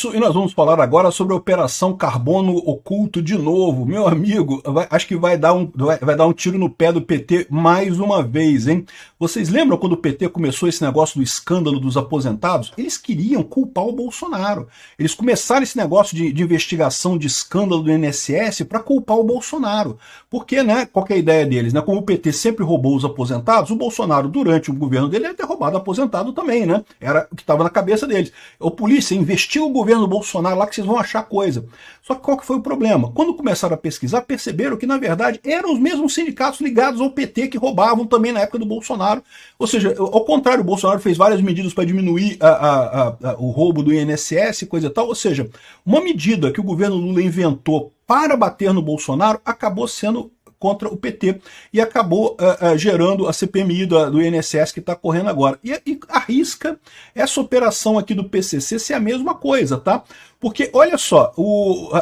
E nós vamos falar agora sobre a Operação Carbono Oculto de novo. Meu amigo, acho que vai dar um tiro no pé do PT mais uma vez, hein? Vocês lembram quando o PT começou esse negócio do escândalo dos aposentados? Eles queriam culpar o Bolsonaro. Eles começaram esse negócio de investigação de escândalo do INSS para culpar o Bolsonaro. Porque, né, qual que é a ideia deles? Né? Como o PT sempre roubou os aposentados, o Bolsonaro, durante o governo dele, ia ter roubado aposentado também, né? Era o que estava na cabeça deles. Ô, polícia, investiga o governo Bolsonaro lá que vocês vão achar coisa. Só que qual que foi o problema? Quando começaram a pesquisar, perceberam que, na verdade, eram os mesmos sindicatos ligados ao PT que roubavam também na época do Bolsonaro. Ou seja, ao contrário, o Bolsonaro fez várias medidas para diminuir o roubo do INSS e coisa e tal. Ou seja, uma medida que o governo Lula inventou para bater no Bolsonaro acabou sendo contra o PT e acabou gerando a CPMI do INSS que está correndo agora. E arrisca essa operação aqui do PCC ser a mesma coisa, tá? Porque, olha só,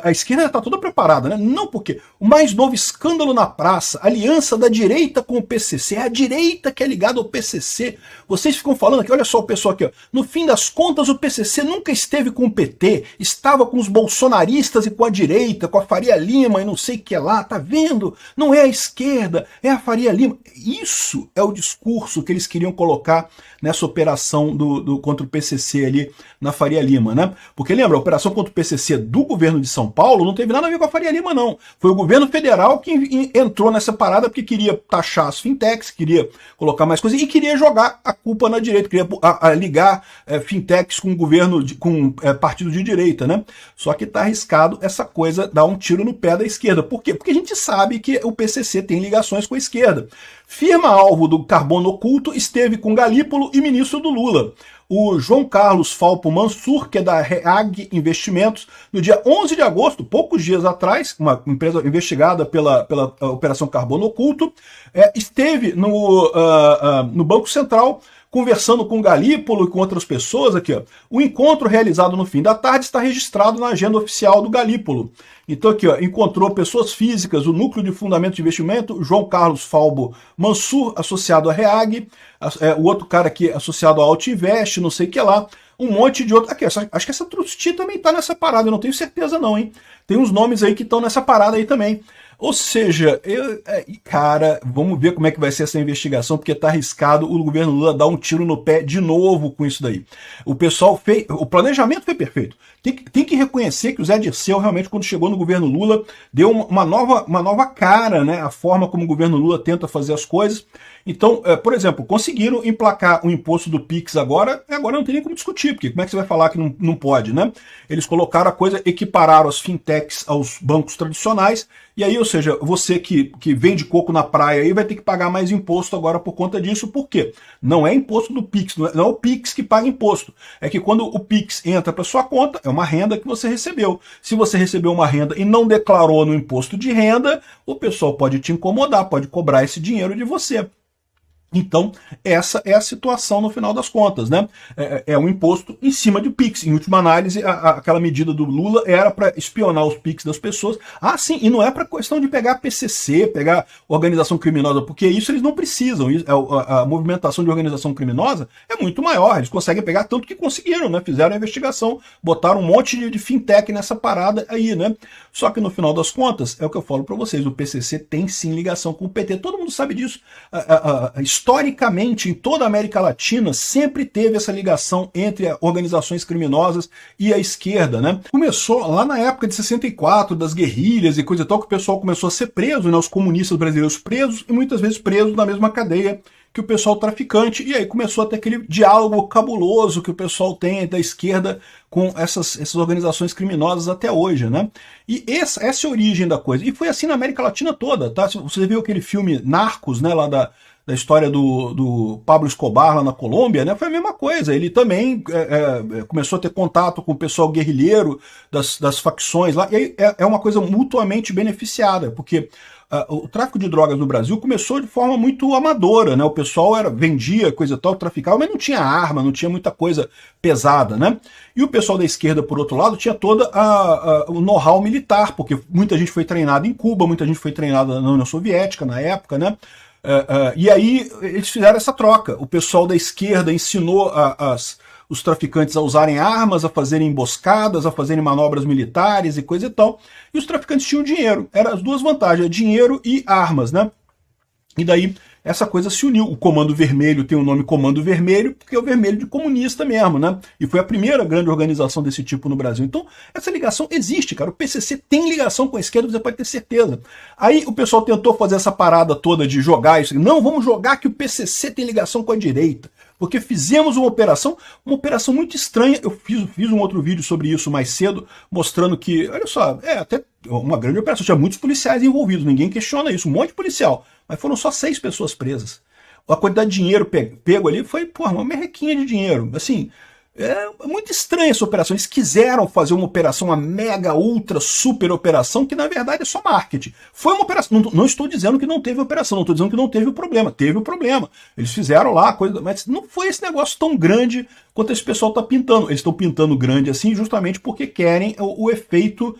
a esquerda está toda preparada, né? Não porque o mais novo escândalo na praça, aliança da direita com o PCC, é a direita que é ligada ao PCC. Vocês ficam falando aqui, olha só o pessoal aqui, ó. No fim das contas o PCC nunca esteve com o PT, estava com os bolsonaristas e com a direita, com a Faria Lima e não sei o que lá, tá vendo? Não é a esquerda, é a Faria Lima. Isso é o discurso que eles queriam colocar nessa operação contra o PCC ali na Faria Lima, né? Porque lembra, a operação contra o PCC do governo de São Paulo não teve nada a ver com a Faria Lima, não. Foi o governo federal que entrou nessa parada porque queria taxar as fintechs, queria colocar mais coisas e queria jogar a culpa na direita, queria ligar fintechs com governo, com partido de direita, né? Só que tá arriscado essa coisa dar um tiro no pé da esquerda. Por quê? Porque a gente sabe que o PCC tem ligações com a esquerda. Firma-alvo do carbono oculto esteve com Galípolo e ministro do Lula. O João Carlos Falpo Mansur, que é da REAG Investimentos, no dia 11 de agosto, poucos dias atrás, uma empresa investigada pela Operação Carbono Oculto, esteve no Banco Central conversando com Galípolo e com outras pessoas aqui, ó. O encontro realizado no fim da tarde está registrado na agenda oficial do Galípolo. Então aqui, ó, encontrou pessoas físicas, o Núcleo de Fundamento de Investimento, João Carlos Falbo Mansur, associado à REAG, o outro cara aqui associado ao Altinvest, não sei o que lá, um monte de outro. Aqui, acho que essa Trusti também tá nessa parada, eu não tenho certeza não, hein? Tem uns nomes aí que estão nessa parada aí também. Ou seja, cara, vamos ver como é que vai ser essa investigação, porque tá arriscado o governo Lula dar um tiro no pé de novo com isso daí. O pessoal fez, o planejamento foi perfeito. Tem que reconhecer que o Zé Dirceu realmente, quando chegou no governo Lula, deu uma nova cara, né? A forma como o governo Lula tenta fazer as coisas. Então, por exemplo, conseguiram emplacar o imposto do PIX agora não tem nem como discutir, porque como é que você vai falar que não pode, né? Eles colocaram a coisa, equipararam as fintechs aos bancos tradicionais, e aí, ou seja, você que vende coco na praia aí vai ter que pagar mais imposto agora por conta disso. Por quê? Não é imposto do PIX, não é o PIX que paga imposto. É que quando o PIX entra para sua conta, é uma renda que você recebeu. Se você recebeu uma renda e não declarou no imposto de renda, o pessoal pode te incomodar, pode cobrar esse dinheiro de você. Então, essa é a situação no final das contas, né? É um imposto em cima de PIX. Em última análise, aquela medida do Lula era para espionar os PIX das pessoas. Ah, sim, e não é para questão de pegar PCC, pegar organização criminosa, porque isso eles não precisam. A movimentação de organização criminosa é muito maior. Eles conseguem pegar tanto que conseguiram, né? Fizeram a investigação, botaram um monte de fintech nessa parada aí, né? Só que no final das contas, é o que eu falo para vocês, o PCC tem sim ligação com o PT. Todo mundo sabe disso. Historicamente, em toda a América Latina, sempre teve essa ligação entre organizações criminosas e a esquerda, né? Começou lá na época de 64, das guerrilhas e coisa e tal, que o pessoal começou a ser preso, né? Os comunistas brasileiros presos e muitas vezes presos na mesma cadeia que o pessoal traficante, e aí começou a ter aquele diálogo cabuloso que o pessoal tem da esquerda com essas organizações criminosas até hoje, né? E essa é a origem da coisa. E foi assim na América Latina toda, tá? Você viu aquele filme Narcos, né, lá da história do Pablo Escobar lá na Colômbia, né? Foi a mesma coisa. Ele também começou a ter contato com o pessoal guerrilheiro das facções lá, e aí é uma coisa mutuamente beneficiada, porque o tráfico de drogas no Brasil começou de forma muito amadora, né? O pessoal vendia coisa e tal, traficava, mas não tinha arma, não tinha muita coisa pesada, né? E o pessoal da esquerda, por outro lado, tinha toda o know-how militar, porque muita gente foi treinada em Cuba, muita gente foi treinada na União Soviética na época, né? E aí eles fizeram essa troca. O pessoal da esquerda ensinou os traficantes a usarem armas, a fazerem emboscadas, a fazerem manobras militares e coisa e tal. E os traficantes tinham dinheiro. Eram as duas vantagens, dinheiro e armas, né? E daí essa coisa se uniu. O Comando Vermelho tem o nome Comando Vermelho, porque é o vermelho de comunista mesmo, né? E foi a primeira grande organização desse tipo no Brasil. Então, essa ligação existe, cara. O PCC tem ligação com a esquerda, você pode ter certeza. Aí o pessoal tentou fazer essa parada toda de jogar isso. Não, vamos jogar que o PCC tem ligação com a direita. Porque fizemos uma operação muito estranha. Eu fiz um outro vídeo sobre isso mais cedo, mostrando que, olha só, até uma grande operação. Tinha muitos policiais envolvidos, ninguém questiona isso, um monte de policial. Mas foram só 6 pessoas presas. A quantidade de dinheiro pego ali foi, porra, uma merrequinha de dinheiro. Assim, é muito estranha essa operação. Eles quiseram fazer uma operação, uma mega, ultra, super operação, que na verdade é só marketing. Foi uma operação, não estou dizendo que não teve operação, não estou dizendo que não teve o problema. Teve o problema. Eles fizeram lá, coisa, mas não foi esse negócio tão grande quanto esse pessoal está pintando. Eles estão pintando grande assim justamente porque querem o efeito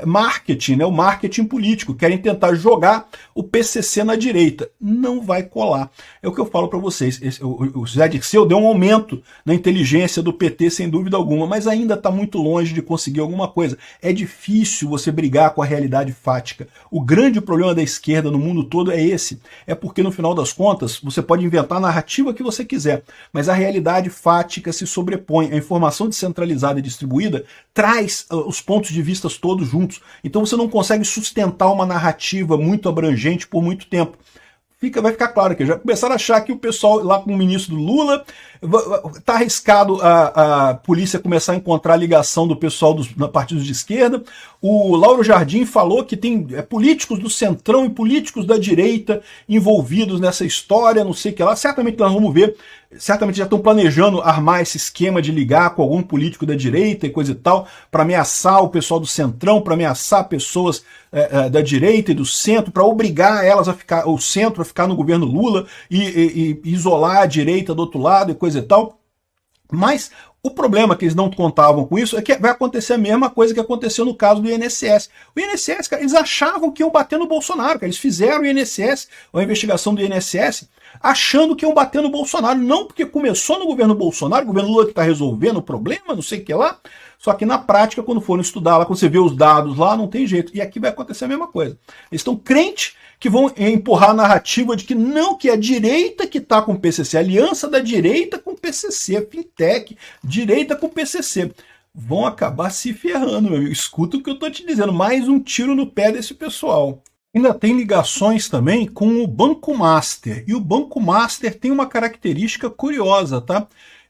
marketing, né? O marketing político. Querem tentar jogar o PCC na direita. Não vai colar. É o que eu falo para vocês. O José Dirceu deu um aumento na inteligência do PT, sem dúvida alguma, mas ainda está muito longe de conseguir alguma coisa. É difícil você brigar com a realidade fática. O grande problema da esquerda no mundo todo é esse. É porque, no final das contas, você pode inventar a narrativa que você quiser, mas a realidade fática se sobrepõe. A informação descentralizada e distribuída traz os pontos de vista todos juntos. Então você não consegue sustentar uma narrativa muito abrangente por muito tempo. Vai ficar claro que já começaram a achar que o pessoal lá com o ministro do Lula está arriscado a polícia começar a encontrar a ligação do pessoal dos partidos de esquerda. O Lauro Jardim falou que tem políticos do centrão e políticos da direita envolvidos nessa história, não sei o que lá. Certamente nós vamos ver, certamente já estão planejando armar esse esquema de ligar com algum político da direita e coisa e tal, para ameaçar o pessoal do centrão, para ameaçar pessoas da direita e do centro, para obrigar elas a ficar, o centro a ficar no governo Lula e isolar a direita do outro lado e coisa e tal. Mas o problema que eles não contavam com isso é que vai acontecer a mesma coisa que aconteceu no caso do INSS. O INSS, cara, eles achavam que iam bater no Bolsonaro, cara. Eles fizeram o INSS, a investigação do INSS, achando que iam bater no Bolsonaro. Não porque começou no governo Bolsonaro, o governo Lula que está resolvendo o problema, não sei o que lá. Só que na prática, quando foram estudar lá, quando você vê os dados lá, não tem jeito. E aqui vai acontecer a mesma coisa. Eles estão crentes que vão empurrar a narrativa de que não, que é a direita que está com o PCC, a aliança da direita com o PCC, fintech, direita com o PCC. Vão acabar se ferrando, meu amigo. Escuta o que eu estou te dizendo, mais um tiro no pé desse pessoal. Ainda tem ligações também com o Banco Master. E o Banco Master tem uma característica curiosa, tá?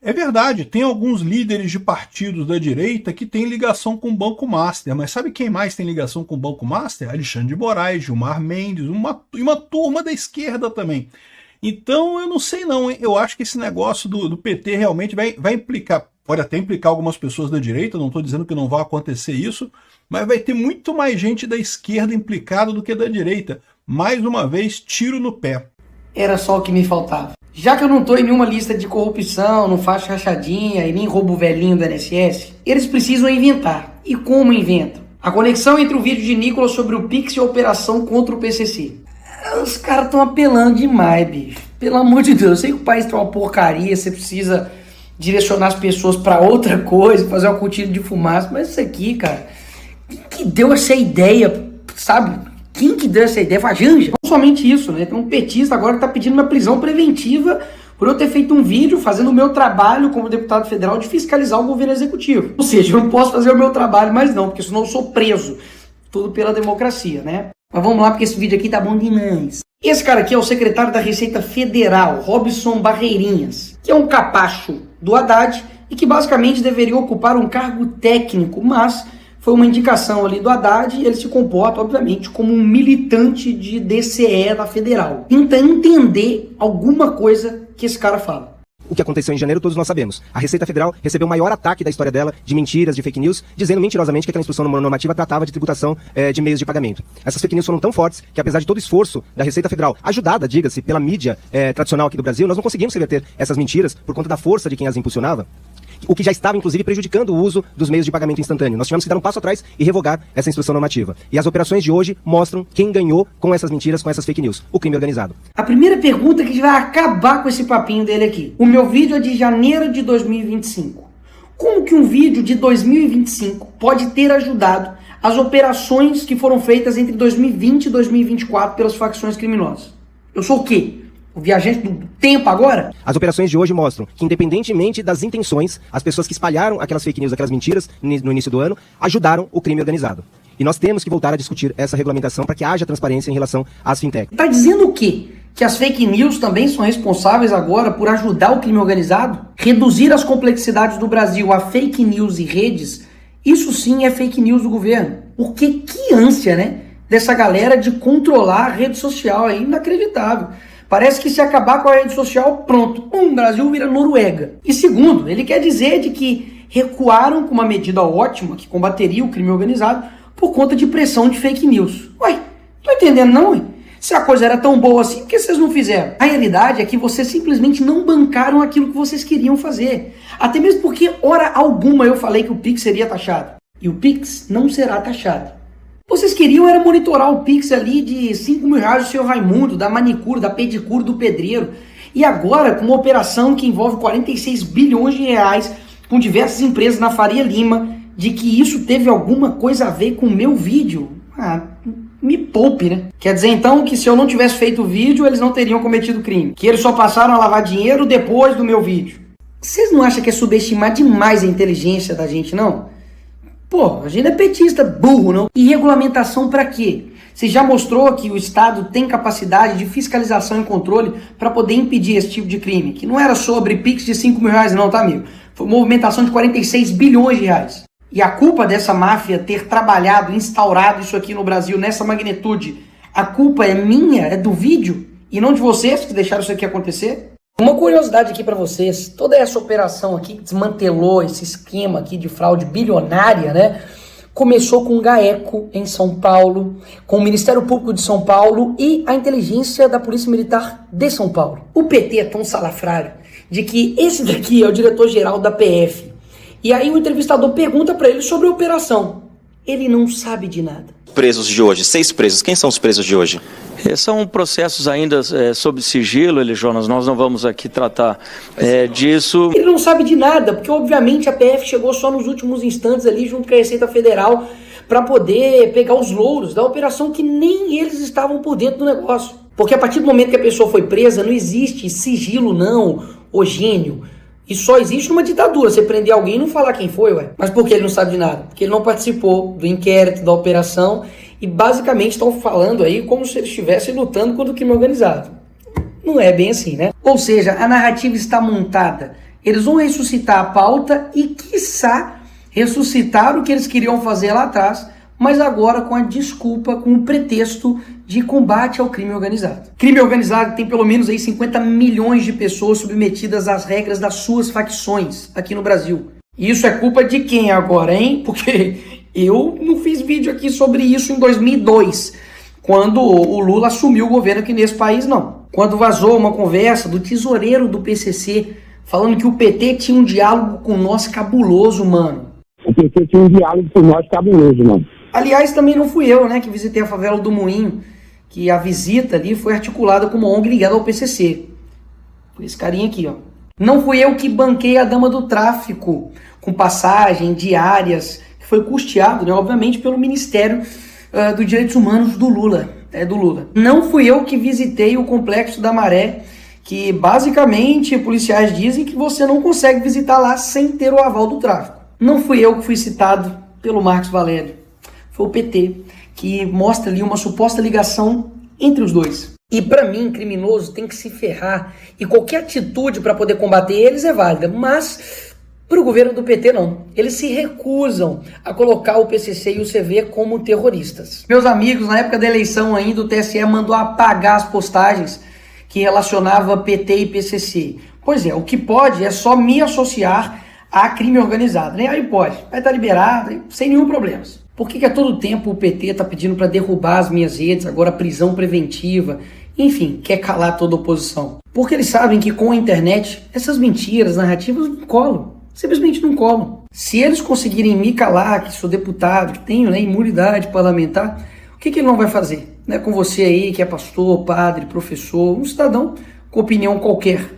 É verdade, tem alguns líderes de partidos da direita que têm ligação com o Banco Master, mas sabe quem mais tem ligação com o Banco Master? Alexandre de Moraes, Gilmar Mendes, uma turma da esquerda também. Então eu não sei não, hein? Eu acho que esse negócio do PT realmente vai implicar, pode até implicar algumas pessoas da direita, não estou dizendo que não vai acontecer isso, mas vai ter muito mais gente da esquerda implicada do que da direita. Mais uma vez, tiro no pé. Era só o que me faltava. Já que eu não tô em nenhuma lista de corrupção, não faço rachadinha e nem roubo velhinho do INSS, eles precisam inventar. E como inventam? A conexão entre o vídeo de Nicolas sobre o Pix e a operação contra o PCC. Os caras estão apelando demais, bicho. Pelo amor de Deus, eu sei que o país tá uma porcaria, você precisa direcionar as pessoas pra outra coisa, fazer uma cortina de fumaça, mas isso aqui, cara, quem que deu essa ideia, sabe? Quem que deu essa ideia? Foi a Janja. Não somente isso, né? Tem um petista agora que tá pedindo uma prisão preventiva por eu ter feito um vídeo fazendo o meu trabalho como deputado federal de fiscalizar o governo executivo. Ou seja, eu não posso fazer o meu trabalho mais não, porque senão eu sou preso. Tudo pela democracia, né? Mas vamos lá, porque esse vídeo aqui tá bom demais. Esse cara aqui é o secretário da Receita Federal, Robson Barreirinhas, que é um capacho do Haddad e que basicamente deveria ocupar um cargo técnico, mas foi uma indicação ali do Haddad e ele se comporta, obviamente, como um militante de DCE da Federal. Tenta entender alguma coisa que esse cara fala. O que aconteceu em janeiro todos nós sabemos. A Receita Federal recebeu o maior ataque da história dela, de mentiras, de fake news, dizendo mentirosamente que aquela instrução normativa tratava de tributação de meios de pagamento. Essas fake news foram tão fortes que, apesar de todo o esforço da Receita Federal, ajudada, diga-se, pela mídia tradicional aqui do Brasil, nós não conseguimos reverter essas mentiras por conta da força de quem as impulsionava, o que já estava, inclusive, prejudicando o uso dos meios de pagamento instantâneo. Nós tivemos que dar um passo atrás e revogar essa instrução normativa. E as operações de hoje mostram quem ganhou com essas mentiras, com essas fake news: o crime organizado. A primeira pergunta que vai acabar com esse papinho dele aqui. O meu vídeo é de janeiro de 2025. Como que um vídeo de 2025 pode ter ajudado as operações que foram feitas entre 2020 e 2024 pelas facções criminosas? Eu sou o quê? O viajante do tempo agora? As operações de hoje mostram que, independentemente das intenções, as pessoas que espalharam aquelas fake news, aquelas mentiras no início do ano, ajudaram o crime organizado. E nós temos que voltar a discutir essa regulamentação para que haja transparência em relação às fintechs. Está dizendo o quê? Que as fake news também são responsáveis agora por ajudar o crime organizado? Reduzir as complexidades do Brasil a fake news e redes, isso sim é fake news do governo. Porque que ânsia, né? Dessa galera de controlar a rede social, é inacreditável. Parece que se acabar com a rede social, pronto, o Brasil vira Noruega. E segundo, ele quer dizer de que recuaram com uma medida ótima que combateria o crime organizado por conta de pressão de fake news. Ué, tô entendendo não, ué? Se a coisa era tão boa assim, por que vocês não fizeram? A realidade é que vocês simplesmente não bancaram aquilo que vocês queriam fazer. Até mesmo porque, hora alguma, eu falei que o Pix seria taxado. E o Pix não será taxado. Vocês queriam era monitorar o Pix ali de 5 mil reais do seu Raimundo, da manicure, da pedicure, do pedreiro. E agora, com uma operação que envolve 46 bilhões de reais, com diversas empresas na Faria Lima, de que isso teve alguma coisa a ver com o meu vídeo. Me poupe, né? Quer dizer então que se eu não tivesse feito o vídeo, eles não teriam cometido crime. Que eles só passaram a lavar dinheiro depois do meu vídeo. Vocês não acham que é subestimar demais a inteligência da gente, não? Pô, a gente é petista, burro, não? E regulamentação pra quê? Você já mostrou que o Estado tem capacidade de fiscalização e controle para poder impedir esse tipo de crime. Que não era sobre Pix de 5 mil reais não, tá, amigo? Foi movimentação de 46 bilhões de reais. E a culpa dessa máfia ter trabalhado, instaurado isso aqui no Brasil nessa magnitude, a culpa é minha, é do vídeo, e não de vocês que deixaram isso aqui acontecer? Uma curiosidade aqui para vocês, toda essa operação aqui que desmantelou esse esquema aqui de fraude bilionária, né? Começou com o GAECO em São Paulo, com o Ministério Público de São Paulo e a inteligência da Polícia Militar de São Paulo. O PT é tão salafrário de que esse daqui é o diretor-geral da PF. E aí o entrevistador pergunta para ele sobre a operação. Ele não sabe de nada. Presos de hoje, 6 presos. Quem são os presos de hoje? São processos ainda sob sigilo, Jonas, nós não vamos aqui tratar disso. Ele não sabe de nada, porque obviamente a PF chegou só nos últimos instantes ali junto com a Receita Federal para poder pegar os louros da operação que nem eles estavam por dentro do negócio. Porque a partir do momento que a pessoa foi presa, não existe sigilo não, ô gênio. E só existe numa ditadura, você prender alguém e não falar quem foi, ué. Mas por que ele não sabe de nada? Porque ele não participou do inquérito, da operação, e basicamente estão falando aí como se eles estivessem lutando contra o crime organizado. Não é bem assim, né? Ou seja, a narrativa está montada. Eles vão ressuscitar a pauta e, quiçá, ressuscitar o que eles queriam fazer lá atrás, mas agora com a desculpa, com o pretexto de combate ao crime organizado. Crime organizado tem pelo menos aí 50 milhões de pessoas submetidas às regras das suas facções aqui no Brasil. E isso é culpa de quem agora, hein? Porque eu não fiz vídeo aqui sobre isso em 2002, quando o Lula assumiu o governo aqui nesse país, não. Quando vazou uma conversa do tesoureiro do PCC falando que o PT tinha um diálogo com nós cabuloso, mano. O PT tinha um diálogo com nós cabuloso, mano. Aliás, também não fui eu, né, que visitei a favela do Moinho, que a visita ali foi articulada como ONG ligada ao PCC. Foi esse carinha aqui, ó. Não fui eu que banquei a dama do tráfico, com passagem, diárias, que foi custeado, né, obviamente, pelo Ministério dos Direitos Humanos do Lula. Do Lula. Não fui eu que visitei o Complexo da Maré, que basicamente policiais dizem que você não consegue visitar lá sem ter o aval do tráfico. Não fui eu que fui citado pelo Marcos Valério. Foi o PT, que mostra ali uma suposta ligação entre os dois. E para mim, criminoso tem que se ferrar. E qualquer atitude para poder combater eles é válida. Mas para o governo do PT não. Eles se recusam a colocar o PCC e o CV como terroristas. Meus amigos, na época da eleição ainda, o TSE mandou apagar as postagens que relacionava PT e PCC. Pois é, o que pode é só me associar a crime organizado. Nem aí pode. Vai estar liberado, sem nenhum problema. Por que a todo tempo o PT está pedindo para derrubar as minhas redes, agora prisão preventiva, enfim, quer calar toda a oposição? Porque eles sabem que com a internet, essas mentiras, narrativas não colam, simplesmente não colam. Se eles conseguirem me calar, que sou deputado, que tenho, né, imunidade parlamentar, o que ele não vai fazer? Né, com você aí que é pastor, padre, professor, um cidadão com opinião qualquer.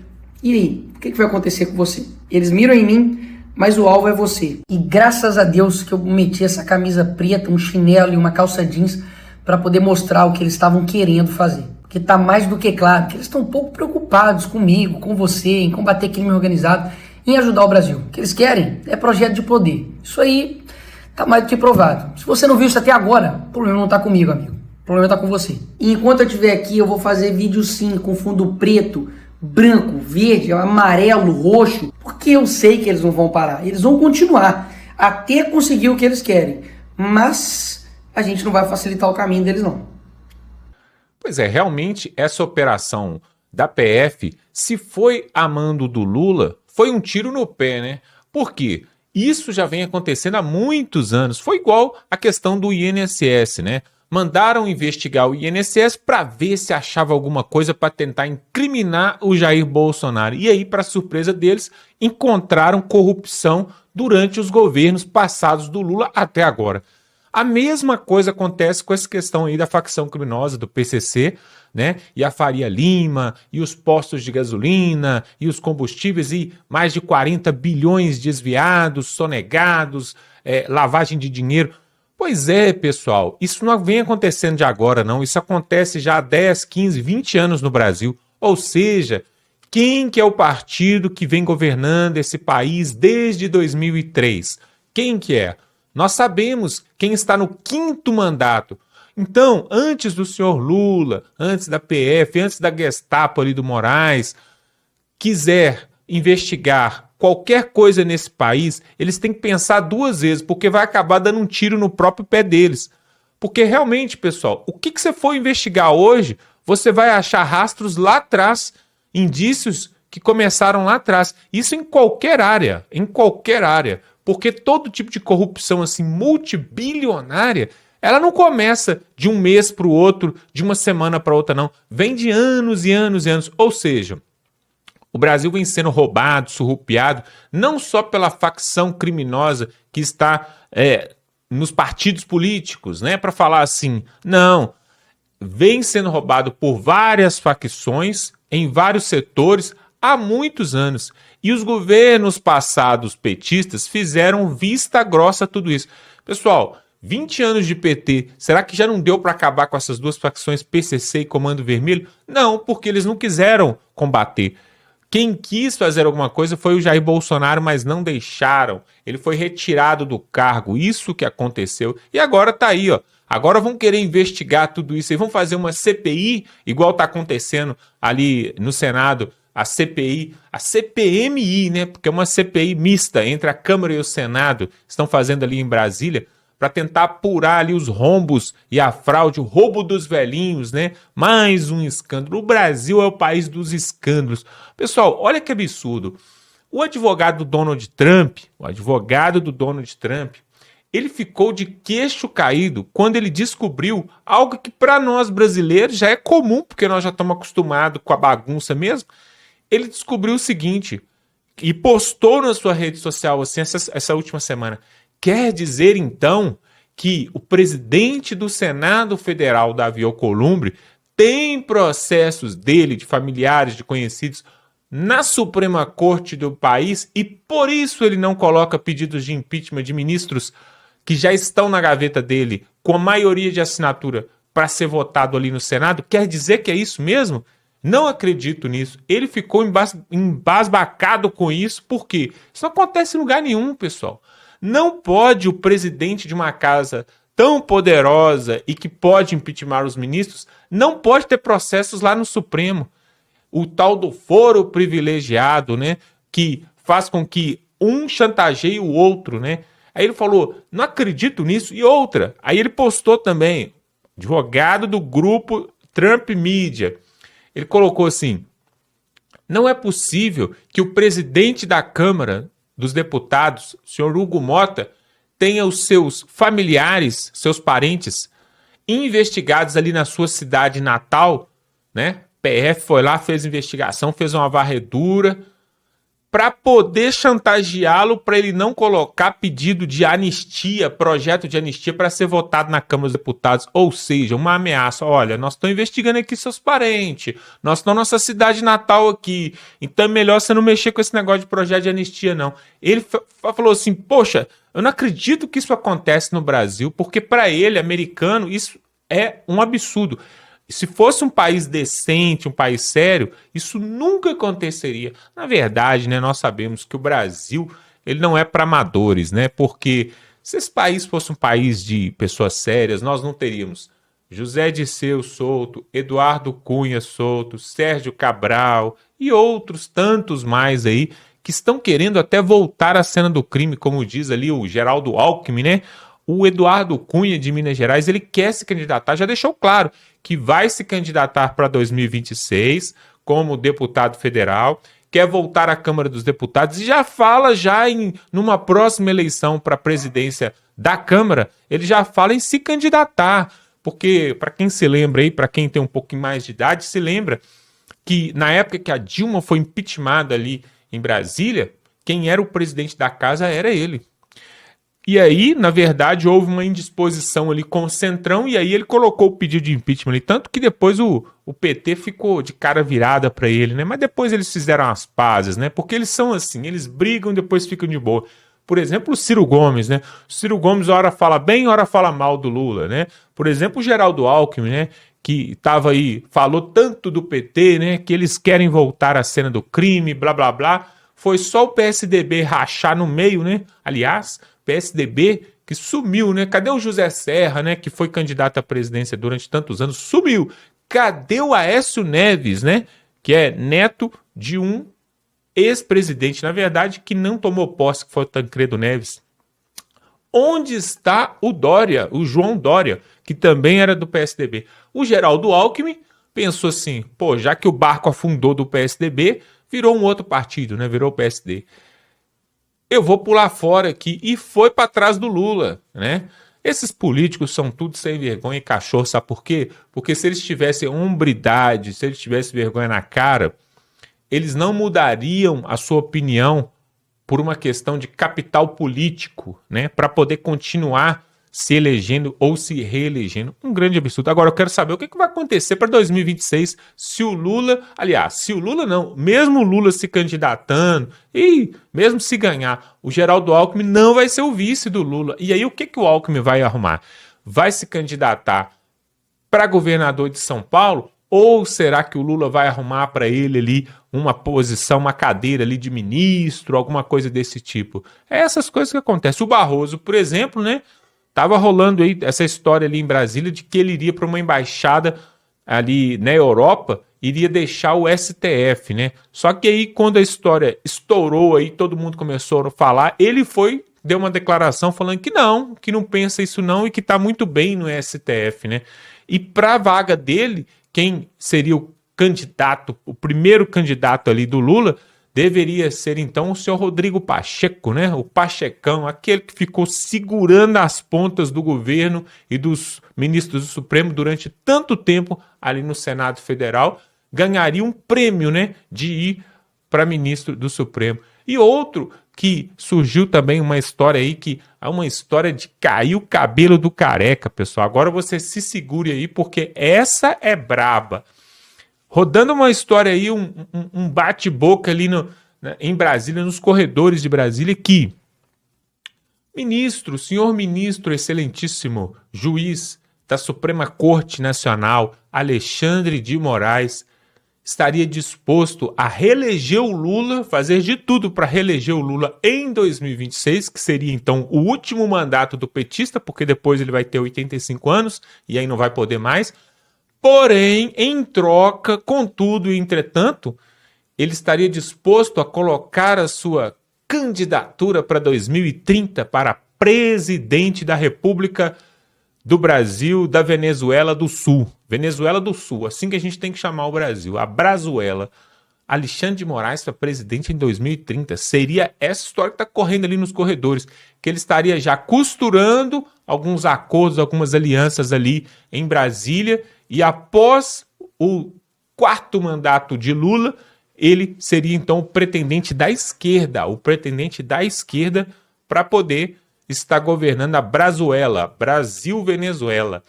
E aí, o que vai acontecer com você? Eles miram em mim Mas o alvo é você. E graças a Deus que eu meti essa camisa preta, um chinelo e uma calça jeans para poder mostrar o que eles estavam querendo fazer. Porque tá mais do que claro que eles estão um pouco preocupados comigo, com você, em combater crime organizado, em ajudar o Brasil. O que eles querem é projeto de poder. Isso aí tá mais do que provado. Se você não viu isso até agora, o problema não tá comigo, amigo. O problema tá com você. E enquanto eu estiver aqui, eu vou fazer vídeo sim, com fundo preto, branco, verde, amarelo, roxo, porque eu sei que eles não vão parar. Eles vão continuar até conseguir o que eles querem. Mas a gente não vai facilitar o caminho deles, não. Pois é, realmente essa operação da PF, se foi a mando do Lula, foi um tiro no pé, né? Por quê? Isso já vem acontecendo há muitos anos. Foi igual a questão do INSS, né? Mandaram investigar o INSS para ver se achava alguma coisa para tentar incriminar o Jair Bolsonaro. E aí, para surpresa deles, encontraram corrupção durante os governos passados do Lula até agora. A mesma coisa acontece com essa questão aí da facção criminosa do PCC, né? E a Faria Lima, e os postos de gasolina, e os combustíveis, e mais de 40 bilhões desviados, sonegados, lavagem de dinheiro. Pois é, pessoal, isso não vem acontecendo de agora, não. Isso acontece já há 10, 15, 20 anos no Brasil. Ou seja, quem que é o partido que vem governando esse país desde 2003? Quem que é? Nós sabemos quem está no 5º mandato. Então, antes do senhor Lula, antes da PF, antes da Gestapo ali do Moraes, quiser investigar qualquer coisa nesse país, eles têm que pensar 2 vezes, porque vai acabar dando um tiro no próprio pé deles. Porque realmente, pessoal, o que você for investigar hoje, você vai achar rastros lá atrás, indícios que começaram lá atrás. Isso em qualquer área, porque todo tipo de corrupção assim multibilionária, ela não começa de um mês para o outro, de uma semana para outra, não. Vem de anos e anos e anos. Ou seja, o Brasil vem sendo roubado, surrupiado, não só pela facção criminosa que está nos partidos políticos, né? Para falar assim, não. Vem sendo roubado por várias facções, em vários setores, há muitos anos. E os governos passados petistas fizeram vista grossa a tudo isso. Pessoal, 20 anos de PT, será que já não deu para acabar com essas 2 facções, PCC e Comando Vermelho? Não, porque eles não quiseram combater. Quem quis fazer alguma coisa foi o Jair Bolsonaro, mas não deixaram. Ele foi retirado do cargo, isso que aconteceu. E agora tá aí, ó. Agora vão querer investigar tudo isso e vão fazer uma CPI, igual tá acontecendo ali no Senado, a CPI, a CPMI, né? Porque é uma CPI mista entre a Câmara e o Senado, estão fazendo ali em Brasília, para tentar apurar ali os rombos e a fraude, o roubo dos velhinhos, né? Mais um escândalo. O Brasil é o país dos escândalos. Pessoal, olha que absurdo. O advogado do Donald Trump, ele ficou de queixo caído quando ele descobriu algo que para nós brasileiros já é comum, porque nós já estamos acostumados com a bagunça mesmo. Ele descobriu o seguinte, e postou na sua rede social assim, essa última semana. Quer dizer, então, que o presidente do Senado Federal, Davi Alcolumbre, tem processos dele, de familiares, de conhecidos, na Suprema Corte do país e por isso ele não coloca pedidos de impeachment de ministros que já estão na gaveta dele com a maioria de assinatura para ser votado ali no Senado? Quer dizer que é isso mesmo? Não acredito nisso. Ele ficou embasbacado com isso, por quê? Isso não acontece em lugar nenhum, pessoal. Não pode o presidente de uma casa tão poderosa e que pode impeachment os ministros, não pode ter processos lá no Supremo. O tal do foro privilegiado, né, que faz com que um chantageie o outro, né? Aí ele falou, não acredito nisso. E outra, aí ele postou também, advogado do grupo Trump Media, ele colocou assim, não é possível que o presidente da Câmara dos Deputados, o senhor Hugo Mota, tenha os seus familiares, seus parentes, investigados ali na sua cidade natal, né? PF foi lá, fez investigação, fez uma varredura, para poder chantageá-lo para ele não colocar pedido de anistia, projeto de anistia para ser votado na Câmara dos Deputados, ou seja, uma ameaça. Olha, nós estamos investigando aqui seus parentes, nós estamos na nossa cidade natal aqui, então é melhor você não mexer com esse negócio de projeto de anistia, não. Ele falou assim, poxa, eu não acredito que isso acontece no Brasil, porque para ele, americano, isso é um absurdo. Se fosse um país decente, um país sério, isso nunca aconteceria. Na verdade, né, nós sabemos que o Brasil ele não é para amadores, né? Porque se esse país fosse um país de pessoas sérias, nós não teríamos José Dirceu solto, Eduardo Cunha solto, Sérgio Cabral e outros tantos mais aí que estão querendo até voltar à cena do crime, como diz ali o Geraldo Alckmin, né? O Eduardo Cunha de Minas Gerais, ele quer se candidatar, já deixou claro que vai se candidatar para 2026 como deputado federal, quer voltar à Câmara dos Deputados e já fala numa próxima eleição para a presidência da Câmara, ele já fala em se candidatar, porque para quem se lembra aí, para quem tem um pouquinho mais de idade, se lembra que na época que a Dilma foi impeachmentada ali em Brasília, quem era o presidente da casa era ele. E aí, na verdade, houve uma indisposição ali com o Centrão e aí ele colocou o pedido de impeachment ali, tanto que depois o PT ficou de cara virada para ele, né? Mas depois eles fizeram as pazes, né? Porque eles são assim, eles brigam e depois ficam de boa. Por exemplo, o Ciro Gomes, né? O Ciro Gomes hora fala bem, hora fala mal do Lula, né? Por exemplo, o Geraldo Alckmin, né? Que estava aí, falou tanto do PT, né? Que eles querem voltar à cena do crime, blá, blá, blá. Foi só o PSDB rachar no meio, né? Aliás, PSDB que sumiu, né? Cadê o José Serra, né? Que foi candidato à presidência durante tantos anos, sumiu. Cadê o Aécio Neves, né? Que é neto de um ex-presidente, na verdade, que não tomou posse, que foi o Tancredo Neves. Onde está o Dória, o João Dória, que também era do PSDB? O Geraldo Alckmin pensou assim, pô, já que o barco afundou do PSDB, virou um outro partido, né? Virou o PSD. Eu vou pular fora aqui, e foi para trás do Lula, né? Esses políticos são tudo sem vergonha e cachorro, sabe por quê? Porque se eles tivessem hombridade, se eles tivessem vergonha na cara, eles não mudariam a sua opinião por uma questão de capital político, né? Para poder continuar se elegendo ou se reelegendo. Um grande absurdo. Agora eu quero saber o que vai acontecer para 2026 se o Lula, aliás, se o Lula não, mesmo o Lula se candidatando e mesmo se ganhar, o Geraldo Alckmin não vai ser o vice do Lula. E aí o que o Alckmin vai arrumar? Vai se candidatar para governador de São Paulo? Ou será que o Lula vai arrumar para ele ali uma posição, uma cadeira ali de ministro, alguma coisa desse tipo? É essas coisas que acontecem. O Barroso, por exemplo, né? Tava rolando aí essa história ali em Brasília de que ele iria para uma embaixada ali na Europa, iria deixar o STF, né? Só que aí quando a história estourou aí, todo mundo começou a falar, ele deu uma declaração falando que não pensa isso não e que tá muito bem no STF, né? E para a vaga dele, quem seria o candidato, o primeiro candidato ali do Lula, deveria ser, então, o senhor Rodrigo Pacheco, né? O Pachecão, aquele que ficou segurando as pontas do governo e dos ministros do Supremo durante tanto tempo ali no Senado Federal, ganharia um prêmio, né? De ir para ministro do Supremo. E outro que surgiu também uma história aí, que é uma história de cair o cabelo do careca, pessoal. Agora você se segure aí, porque essa é braba. Rodando uma história aí, um bate-boca ali em Brasília, nos corredores de Brasília, que senhor ministro, excelentíssimo juiz da Suprema Corte Nacional, Alexandre de Moraes, estaria disposto a reeleger o Lula, fazer de tudo para reeleger o Lula em 2026, que seria então o último mandato do petista, porque depois ele vai ter 85 anos e aí não vai poder mais. Porém, em troca, contudo e entretanto, ele estaria disposto a colocar a sua candidatura para 2030 para presidente da República do Brasil, da Venezuela do Sul. Venezuela do Sul, assim que a gente tem que chamar o Brasil, a Brazuela. Alexandre de Moraes para presidente em 2030. Seria essa história que está correndo ali nos corredores, que ele estaria já costurando alguns acordos, algumas alianças ali em Brasília, e após o quarto mandato de Lula, ele seria então o pretendente da esquerda, para poder estar governando a Brazuela, Brasil-Venezuela.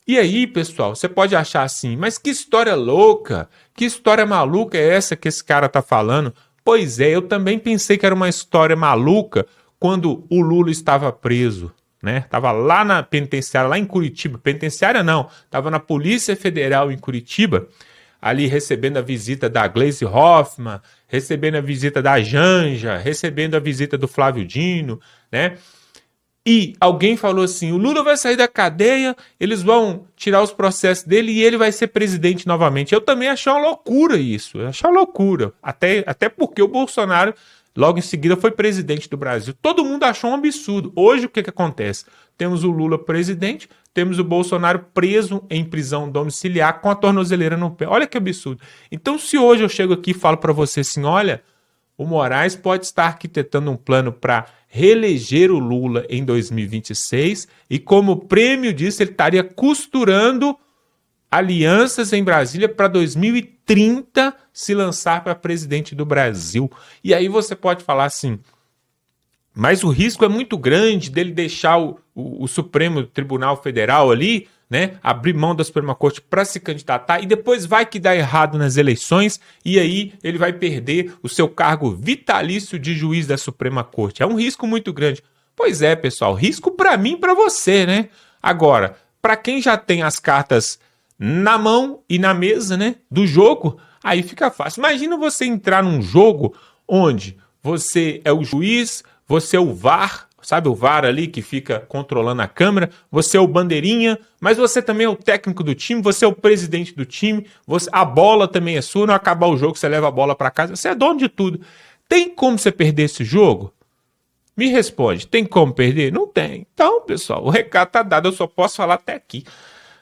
E aí, pessoal, você pode achar assim, mas que história louca, que história maluca é essa que esse cara tá falando? Pois é, eu também pensei que era uma história maluca quando o Lula estava preso, né? Tava lá na penitenciária, lá em Curitiba, penitenciária não, tava na Polícia Federal em Curitiba, ali recebendo a visita da Gleisi Hoffmann, recebendo a visita da Janja, recebendo a visita do Flávio Dino, né? E alguém falou assim, o Lula vai sair da cadeia, eles vão tirar os processos dele e ele vai ser presidente novamente. Eu também achei uma loucura isso, eu achei uma loucura. Até porque o Bolsonaro, logo em seguida, foi presidente do Brasil. Todo mundo achou um absurdo. Hoje, o que acontece? Temos o Lula presidente, temos o Bolsonaro preso em prisão domiciliar com a tornozeleira no pé. Olha que absurdo. Então, se hoje eu chego aqui e falo para você assim, olha, o Moraes pode estar arquitetando um plano para reeleger o Lula em 2026 e como prêmio disso ele estaria costurando alianças em Brasília para 2030 se lançar para presidente do Brasil. E aí você pode falar assim, mas o risco é muito grande dele deixar o Supremo Tribunal Federal ali, né, abrir mão da Suprema Corte para se candidatar e depois vai que dá errado nas eleições e aí ele vai perder o seu cargo vitalício de juiz da Suprema Corte. É um risco muito grande. Pois é, pessoal, risco para mim e para você, né? Agora, para quem já tem as cartas na mão e na mesa, né, do jogo, aí fica fácil. Imagina você entrar num jogo onde você é o juiz, você é o VAR, sabe o VAR ali que fica controlando a câmera, você é o bandeirinha, mas você também é o técnico do time, você é o presidente do time, a bola também é sua, não acabar o jogo, você leva a bola para casa, você é dono de tudo. Tem como você perder esse jogo? Me responde, tem como perder? Não tem. Então, pessoal, o recado tá dado, eu só posso falar até aqui.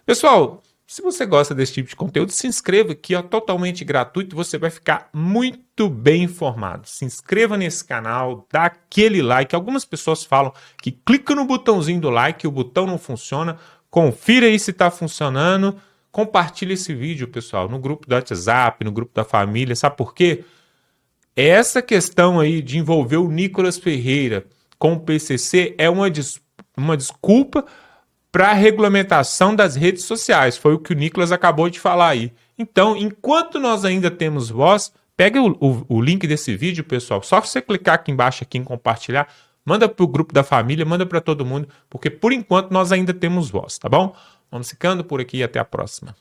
Pessoal, se você gosta desse tipo de conteúdo, se inscreva aqui, ó, totalmente gratuito, você vai ficar muito bem informado. Se inscreva nesse canal, dá aquele like. Algumas pessoas falam que clica no botãozinho do like, o botão não funciona. Confira aí se está funcionando. Compartilhe esse vídeo, pessoal, no grupo do WhatsApp, no grupo da família. Sabe por quê? Essa questão aí de envolver o Nicolas Ferreira com o PCC é uma desculpa para a regulamentação das redes sociais. Foi o que o Nicolas acabou de falar aí. Então, enquanto nós ainda temos voz, pega o link desse vídeo, pessoal. Só você clicar aqui embaixo aqui em compartilhar, manda para o grupo da família, manda para todo mundo, porque por enquanto nós ainda temos voz, tá bom? Vamos ficando por aqui e até a próxima.